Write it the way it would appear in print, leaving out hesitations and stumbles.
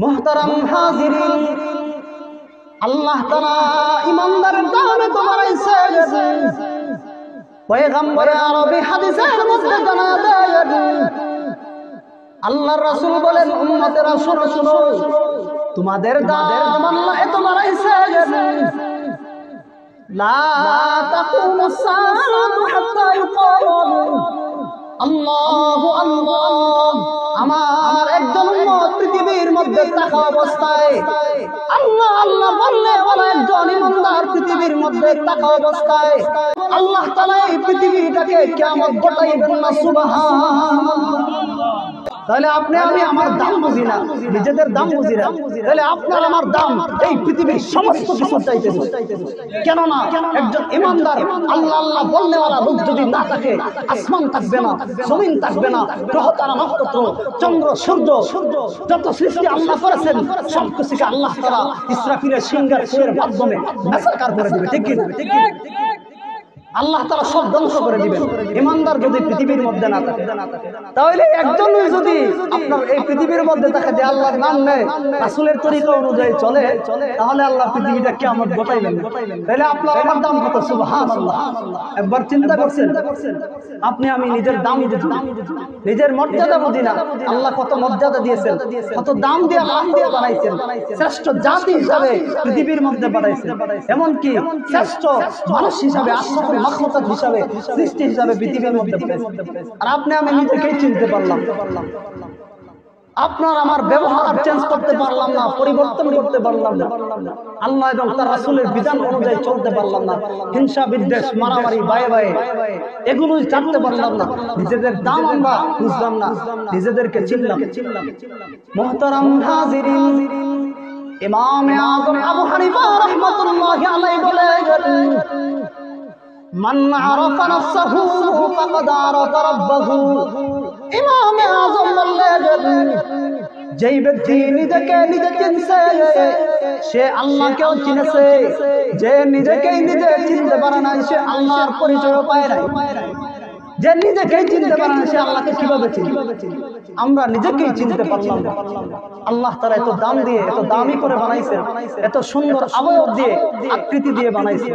মুহতারাম হাজিরিন, আল্লাহ তাআলা ইমানদারের দামে তো বাড়াইছে। পয়গম্বরে আরবি হাদিসের মধ্যে জানা দেয়, আল্লাহর রাসূল বলেন, উম্মতেরা শোনো শোনো, তোমাদের দাম আল্লাহ এত বাড়াইছে, লা তাকুমুস সাআতু হাত্তা ইউকালু আল্লাহু আল্লাহ। আমার একজন উম্মত পৃথিবীর মধ্যে থাকা অবস্থায় আল্লাহ আল্লাহ বললে বলে একজন ইমানদার পৃথিবীর মধ্যে থাকা অবস্থায় আল্লাহ তাআলা এই পৃথিবীটাকে কিয়ামত ঘটাইবেন না। সুবহানাল্লাহ। তাহলে আপনি আমি আমার দাম বুঝি না, নিজেদের দাম বুঝি না, তাহলে আপনার আমার দাম এই পৃথিবীর সমস্ত কিছু চাইতে কেন না? একজন ইমানদার আল্লাহ আল্লাহ বলনেওয়ালা লোক যদি না থাকে, আসমান থাকবে না, জমিন থাকবে না, গ্রহ তারা নক্ষত্র চন্দ্র সূর্য যত সৃষ্টি আল্লাহ করেছেন সব কিছুকে আল্লাহ তাআলা ইসরাফিলের সিংহার সুরের মাধ্যমে মেসাকার করে দিবে। ঠিক কি? আল্লাহ তাআলা সব ধ্বংস করে দিবেন ইমানদার যদি পৃথিবীর মধ্যে না থাকে। তাহলে একজন যদি আপনার এই পৃথিবীর মধ্যে থাকে যে আল্লাহর নাম নেয়, রাসূলের তরিকা অনুযায়ী চলে, তাহলে আল্লাহ পৃথিবীটা কিয়ামত ঘটাইবেন। তাহলে আপনার আমার দাম কত? সুবহানাল্লাহ। একবার চিন্তা করছেন? আপনি আমি নিজের দাম বুঝি না, নিজের মর্যাদা বুঝি না। আল্লাহ কত মর্যাদা দিয়েছেন, কত দাম দিয়ে আল্লাহ দিয়ে বানাইছেন, শ্রেষ্ঠ জাতি হিসাবে পৃথিবীর মধ্যে বানাইছেন, এমনকি শ্রেষ্ঠ মানুষ হিসাবে আশরাফুল মাখলুকাত হিসাবে সৃষ্টি হিসাবে পৃথিবীর মধ্যে বানাইছেন। আর আপনি আমি নিজেকেই চিনতে পারলাম, আপনার আমার ব্যবহার চেঞ্জ করতে পারলাম না, পরিবর্তন করতে পারলাম না, আল্লাহ এবং তার রাসূলের বিধান অনুযায়ী চলতে পারলাম না, হিংসা বিদ্বেষ মারামারি বায়ে বায়ে এগুলোই জানতে পারলাম না, নিজেদের দাম আমরা বুঝলাম না, নিজেদেরকে চিনলাম। মুহতারাম হাজিরিন, ইমাম আযম আবু হানিফা রাহমাতুল্লাহি আলাইহি বলেন, মান আরাফা নাফসাহু ফাকাদ আরাফা রাব্বাহু। ইমাম আযম বললেন, যেই ব্যক্তি নিজেকে নিজে চিনছে সে আল্লাহকেও চিনেছে, যে নিজেকেই নিজে চিনতে পারে না সে আল্লাহর পরিচয় পায় না। যে নিজেকেই চিনতে পারে না সে আল্লাহকে কিভাবে চিনবে? আমরা নিজেকেই চিনতে পারলাম না। আল্লাহ তাআলা এত দাম দিয়ে এত দামি করে বানাইছেন, এত সুন্দর অবয়ব দিয়ে আকৃতি দিয়ে বানাইছে।